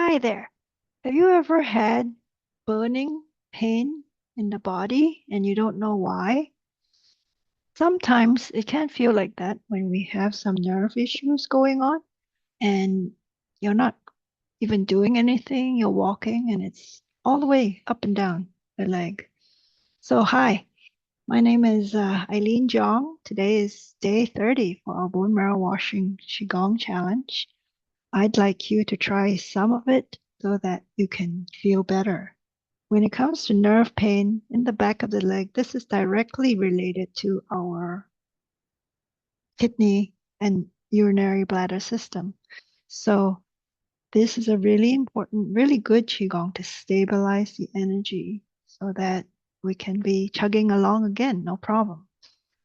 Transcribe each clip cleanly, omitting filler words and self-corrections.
Hi there. Have you ever had burning pain in the body and you don't know why? Sometimes it can feel like that when we have some nerve issues going on and you're not even doing anything, you're walking and it's all the way up and down the leg. So, hi, my name is Eileen Jong. Today is day 30 for our Bone Marrow Washing Qigong Challenge. I'd like you to try some of it so that you can feel better. When it comes to nerve pain in the back of the leg, this is directly related to our kidney and urinary bladder system. So this is a really important, really good Qigong to stabilize the energy so that we can be chugging along again, no problem.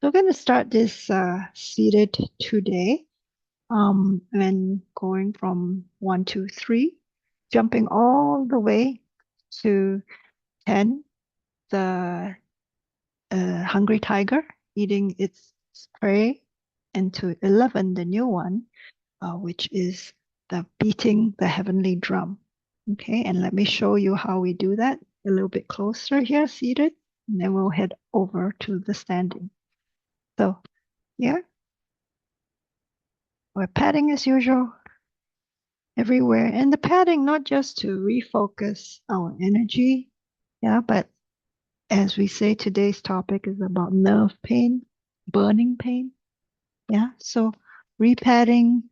So we're going to start this seated today. And going from 1, 2, 3, jumping all the way to 10, the hungry tiger eating its prey, and to 11, the new one, which is the beating the heavenly drum. Okay, and let me show you how we do that a little bit closer here, seated, and then we'll head over to the standing. So, yeah, we're patting as usual everywhere. And the padding, not just to refocus our energy, yeah, but as we say, today's topic is about nerve pain, burning pain. Yeah, so repadding,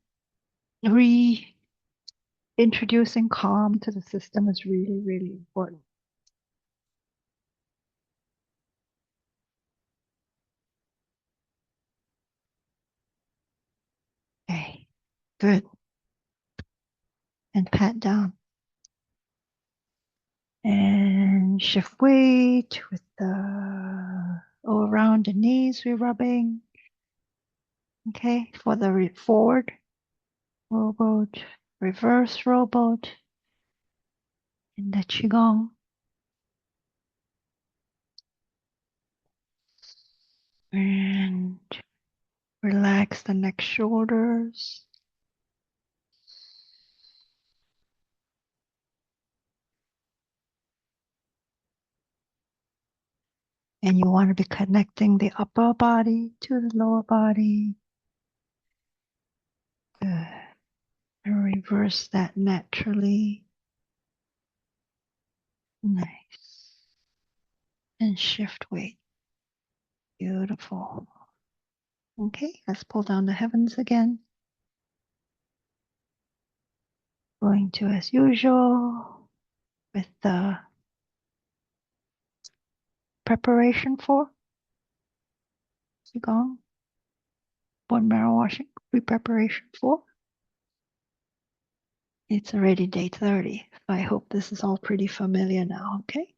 reintroducing calm to the system is really, really important. Okay, good. And pat down. And shift weight with the all around the knees we're rubbing. Okay, for the forward rowboat, reverse rowboat in the Qigong. And relax the neck, shoulders. And you want to be connecting the upper body to the lower body. Good. And reverse that naturally. Nice. And shift weight. Beautiful. Okay, let's pull down the heavens again. Going to, as usual, with the preparation for Qigong, bone marrow washing, pre-preparation for. It's already day 30. I hope this is all pretty familiar now, okay?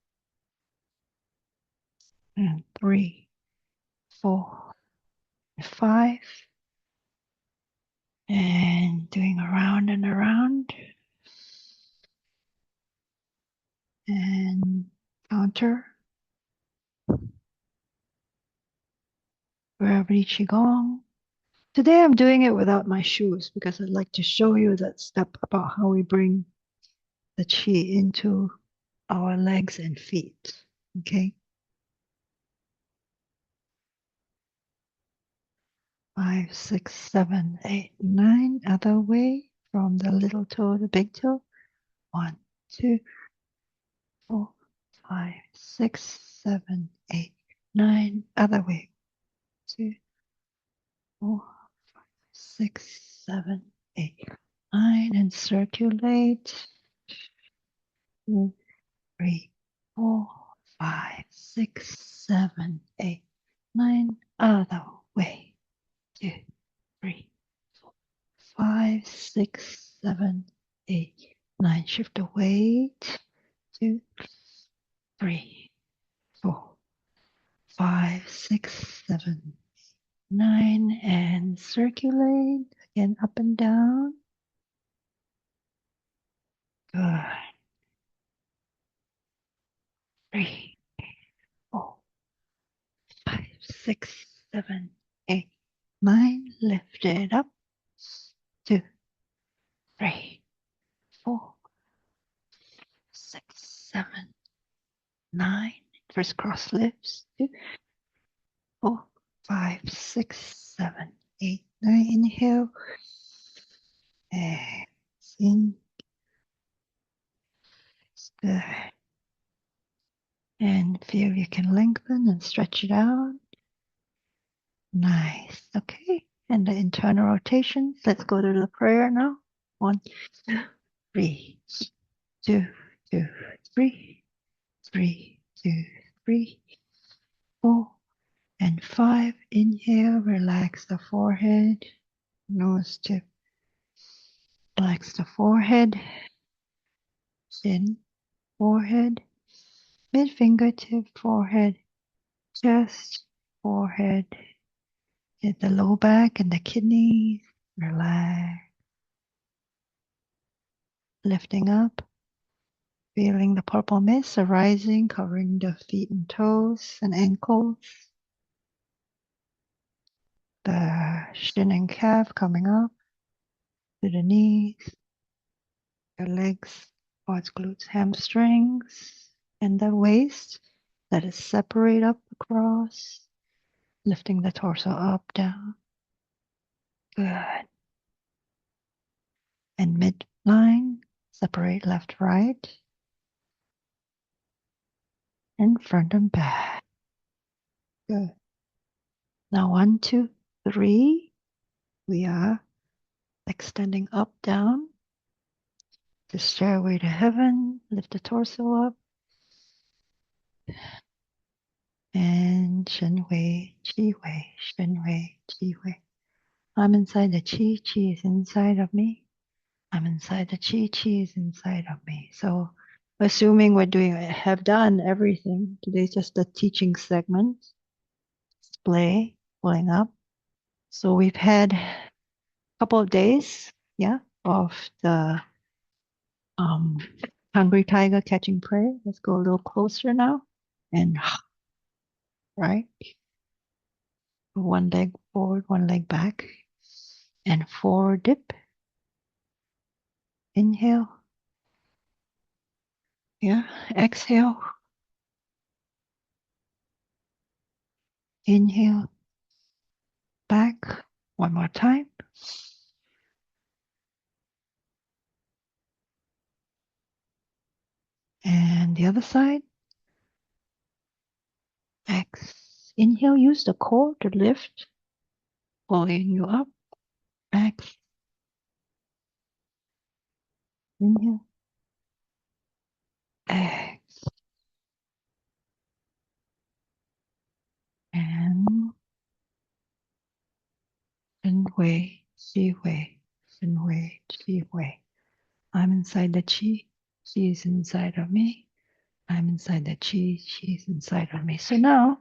And 3, 4, 5. And doing around and around. And counter. Gravity Qigong. Today I'm doing it without my shoes because I'd like to show you that step about how we bring the Qi into our legs and feet. Okay. 5, 6, 7, 8, 9. Other way from the little toe to the big toe. 1, 2, 4, 5, 6, 7, 8, 9. Other way. 2, 4, 5, 6, 7, 8, 9. And circulate. 2, 3, 4, 5, 6, 7, 8, 9. Other way. 2, 3, 4, 5, 6, 7, 8, 9. Shift the weight. 2, 3, 4, 5, 6, 7, 9. And circulate again up and down. Good. 3, 4, 5, 6, 7, 8, 9. Lift it up. 2, 3, 4, 9. First cross lips. 2, 4, 5, 6, 7, 8, 9. Inhale. Exhale. In. Good. And feel you can lengthen and stretch it out. Nice. Okay. And the internal rotations. Let's go to the prayer now. 1, 2, 3, 2, 2, 3, 3, 2, 3, 4, and 5. Inhale, relax the forehead, nose tip. Relax the forehead, chin, forehead, mid fingertip, forehead, chest, forehead, hit the low back and the kidneys. Relax. Lifting up, feeling the purple mist arising, covering the feet and toes and ankles. The shin and calf coming up to the knees, your legs, quads, glutes, hamstrings, and the waist. Let it separate up across, lifting the torso up, down. Good. And midline, separate left, right, and front and back. Good. Now 1, 2, 3. We are extending up, down. The stairway to heaven. Lift the torso up. And Shen Wei, Qi Wei, Shen Wei, Qi Wei. I'm inside the Qi, Qi is inside of me. I'm inside the Qi, Qi is inside of me. So assuming we're doing, have done everything, today's just the teaching segment, display, pulling up. So we've had a couple of days, of the hungry tiger catching prey. Let's go a little closer now. And right, one leg forward, one leg back, and forward dip. Inhale. Yeah. Exhale. Inhale. Back. One more time. And the other side. Inhale. Use the core to lift, pulling you up. Exhale. Inhale. Exhale. And Shen Wei, Qi Wei, Shen Wei, Qi Wei. I'm inside the Qi. Qi is inside of me. I'm inside the Qi. Qi is inside of me. So now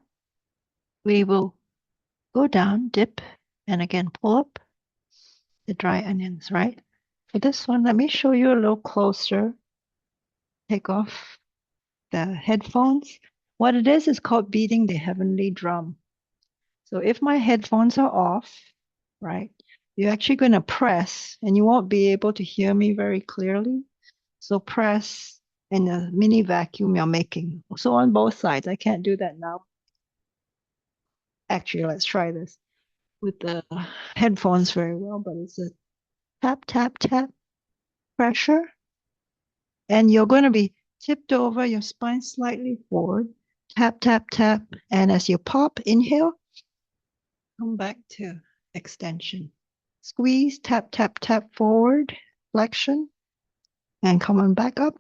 we will go down, dip, and again pull up the dry onions, right? For this one, let me show you a little closer. Take off the headphones. What it is called beating the heavenly drum. So if my headphones are off, right, you're actually going to press and you won't be able to hear me very clearly. So press in a mini vacuum you're making. So on both sides, I can't do that now. Actually, let's try this with the headphones very well, but it's a tap, tap, tap pressure. And you're going to be tipped over, your spine slightly forward. Tap, tap, tap. And as you pop, inhale, come back to extension. Squeeze, tap, tap, tap forward, flexion, and come on back up.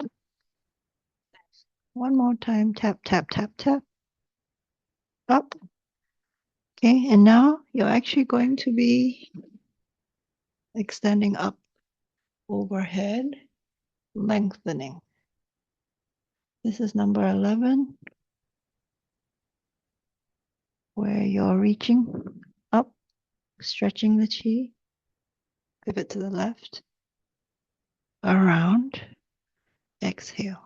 One more time, tap, tap, tap, tap, up. Okay, and now you're actually going to be extending up overhead, lengthening. This is number 11, where you're reaching up, stretching the chi, pivot to the left, around, exhale.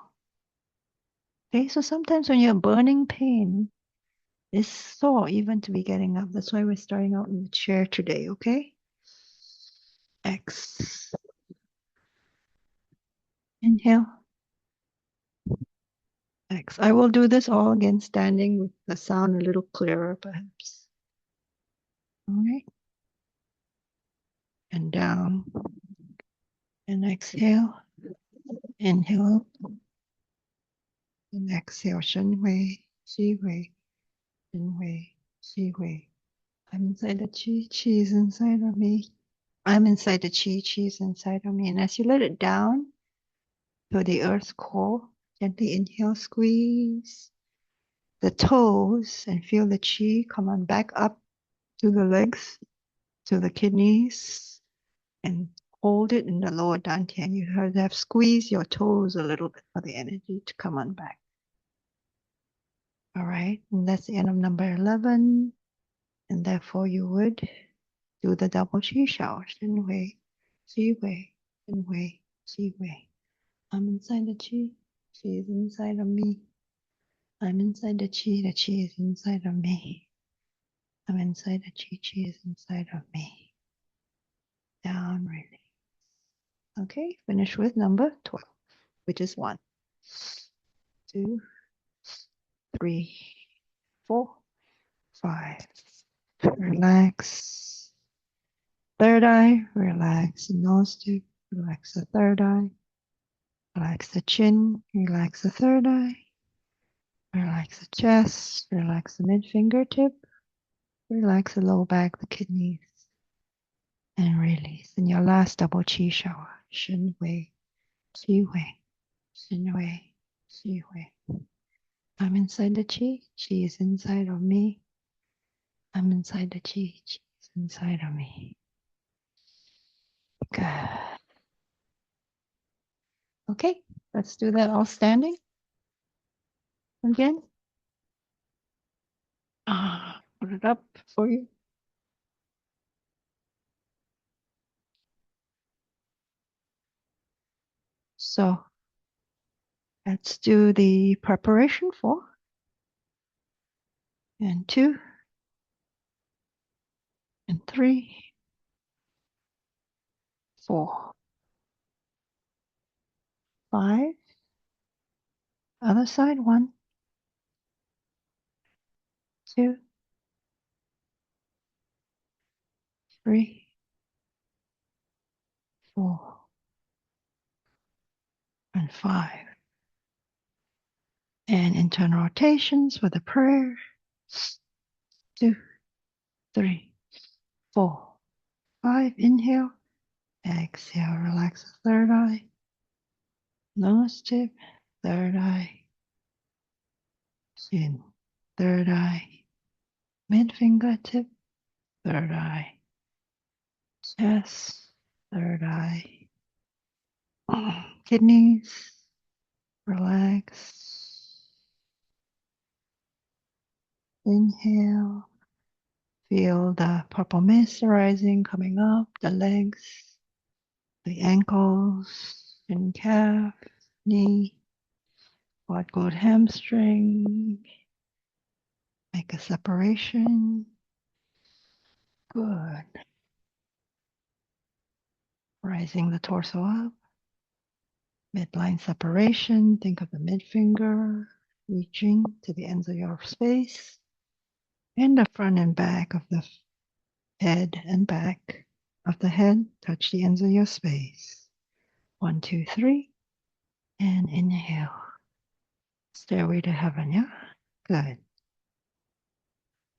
Okay, so sometimes when you're burning pain, it's sore even to be getting up. That's why we're starting out in the chair today, okay? Inhale. X. I will do this all again standing with the sound a little clearer, perhaps. All right. And down. And exhale. Inhale. And exhale. Shen Hui, Qi Hui, Shen Hui, Qi Hui. I'm inside the Qi. Qi is inside of me. I'm inside the Qi. Qi is inside of me. And as you let it down to the earth's core, gently inhale, squeeze the toes and feel the Qi come on back up to the legs, to the kidneys, and hold it in the lower dantian. You have squeeze your toes a little bit for the energy to come on back. All right, and that's the end of number 11. And therefore you would do the double Qi shower. Shen Hui, Qi Hui, Shen Hui, Qi Hui. I'm inside the Qi. Qi is inside of me. I'm inside the Qi is inside of me. I'm inside the Qi is inside of me. Down, release. Okay, finish with number 12, which is 1, 2, 3, 4, 5. Relax. Third eye, relax the nose tube, relax the third eye, relax the chin, relax the third eye, relax the chest, relax the mid fingertip, relax the low back, the kidneys, and release. In your last double Qi shower, Shen Hui, Qi Hui, Shen Hui, Qi Hui. I'm inside the Qi, Qi is inside of me. I'm inside the Qi, Qi is inside of me. Good. Okay, let's do that all standing again. Put it up for you. So let's do the preparation for and 2 and 3, 4, 5. Other side, 1, 2, 3, 4, and 5. And internal rotations for the prayer. 2, 3, 4, 5. Inhale. Exhale. Relax the third eye. Nose tip. Third eye. Chin. Third eye. Mid fingertip. Third eye. Chest. Third eye. Kidneys. Relax. Inhale. Feel the purple mist rising, coming up the legs, the ankles, and calf, knee, quad glute hamstring. Make a separation. Good. Rising the torso up. Midline separation. Think of the mid finger reaching to the ends of your space. And the front and back of the head and back of the head touch the ends of your space. 1, 2, 3. And inhale. Stairway to heaven, yeah? Good.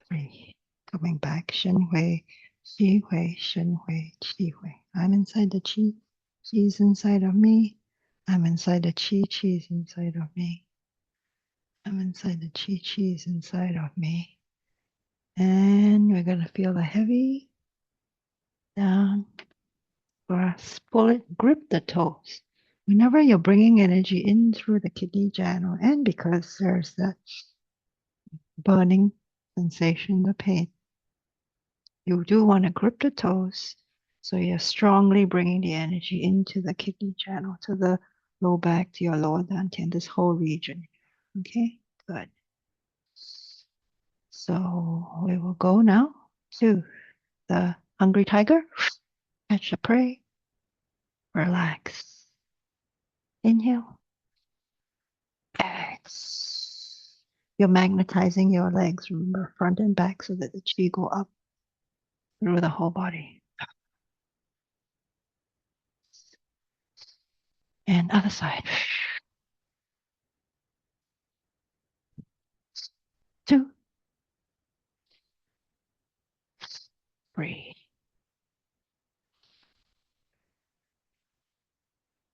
3. Coming back. Shen Hui, Qi Hui, Shen Hui, Qi Hui. I'm inside the Qi. Qi's inside of me. I'm inside the Qi. Qi's inside of me. I'm inside the Qi. Qi's inside of me. And we're going to feel the heavy down. Grasp, pull it, grip the toes. Whenever you're bringing energy in through the kidney channel, and because there's that burning sensation, the pain, you do want to grip the toes so you're strongly bringing the energy into the kidney channel, to the low back, to your lower dantian, this whole region. Okay, good. So we will go now to the hungry tiger. Catch the prey. Relax. Inhale. Exhale. You're magnetizing your legs, remember, front and back, so that the chi go up through the whole body. And other side. 2, 3.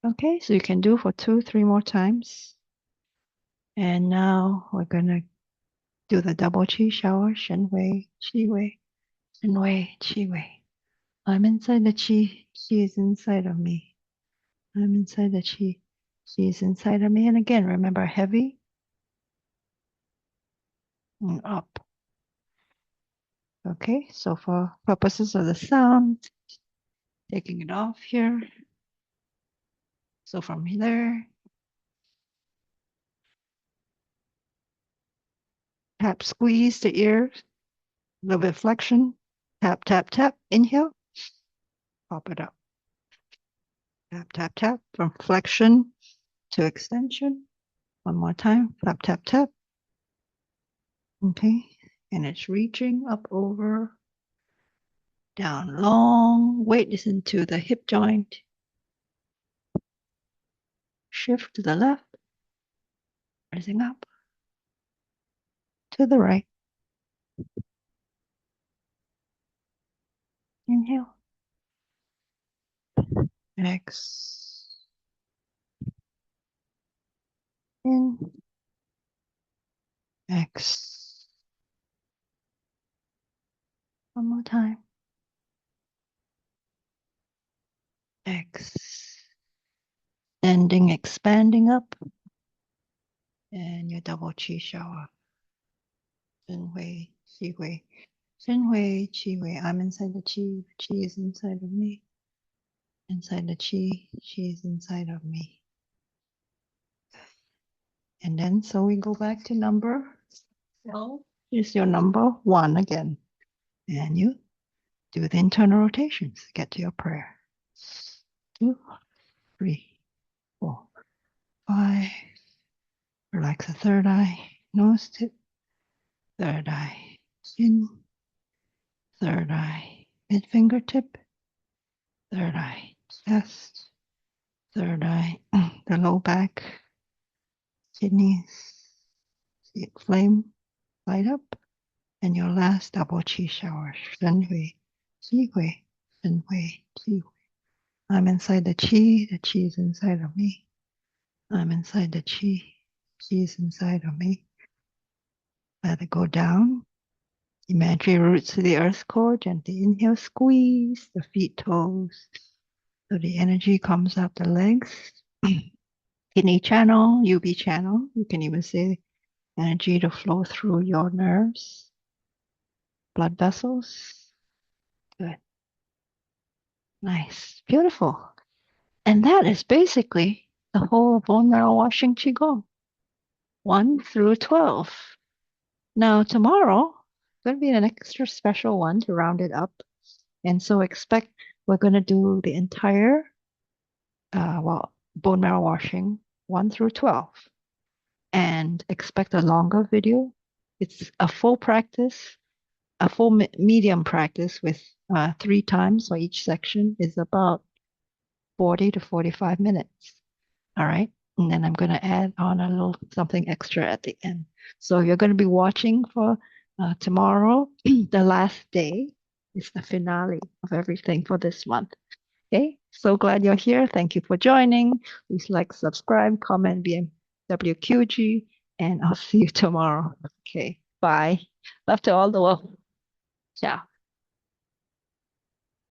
Okay, so you can do for 2, 3 more times. And now we're gonna do the double chi shower. Shen Wei, Qi Wei, Shen Wei, Qi Wei. I'm inside the chi. Qi is inside of me. I'm inside the chi. Qi is inside of me. And again, remember, heavy and up. Okay, so for purposes of the sound, taking it off here. So from there, tap, squeeze the ear, a little bit flexion, tap, tap, tap, inhale, pop it up. Tap, tap, tap, from flexion to extension. One more time, tap, tap, tap. Okay, and it's reaching up over, down long, weight is into the hip joint. Shift to the left, rising up, to the right. Inhale. X. In. X. One more time. X. Ending, expanding up. And your double chi shower. Shen Hui, Qi Hui. Shen Hui, Qi Hui. I'm inside the chi. Chi is inside of me. Inside the chi. Chi is inside of me. And then, so we go back to number. So here's your number 1 again. And you do the internal rotations. Get to your prayer. 2, 3, 4, 5. Relax the third eye, nose tip, third eye, chin, third eye, mid fingertip, third eye, chest, third eye, the low back, kidneys, see it flame, light up, and your last double chi shower, Shen Hui, Qi Hui, Shen Hui, Qi Hui. I'm inside the chi is inside of me. I'm inside the chi is inside of me. Let it go down. Imaginary roots to the earth core. Gently inhale, squeeze the feet, toes. So the energy comes up the legs. Kidney channel, UB channel. You can even say energy to flow through your nerves, blood vessels. Good. Nice. Beautiful. And that is basically the whole bone marrow washing Qigong. 1 through 12. Now tomorrow, going to be an extra special one to round it up. And so expect we're going to do the entire, bone marrow washing 1 through 12. And expect a longer video. It's a full practice, a full medium practice with 3 times. So each section is about 40 to 45 minutes. All right. And then I'm going to add on a little something extra at the end. So you're going to be watching for tomorrow, the last day. It's the finale of everything for this month. Okay. So glad you're here. Thank you for joining. Please like, subscribe, comment, BMWQG, and I'll see you tomorrow. Okay. Bye. Love to all the world. Ciao.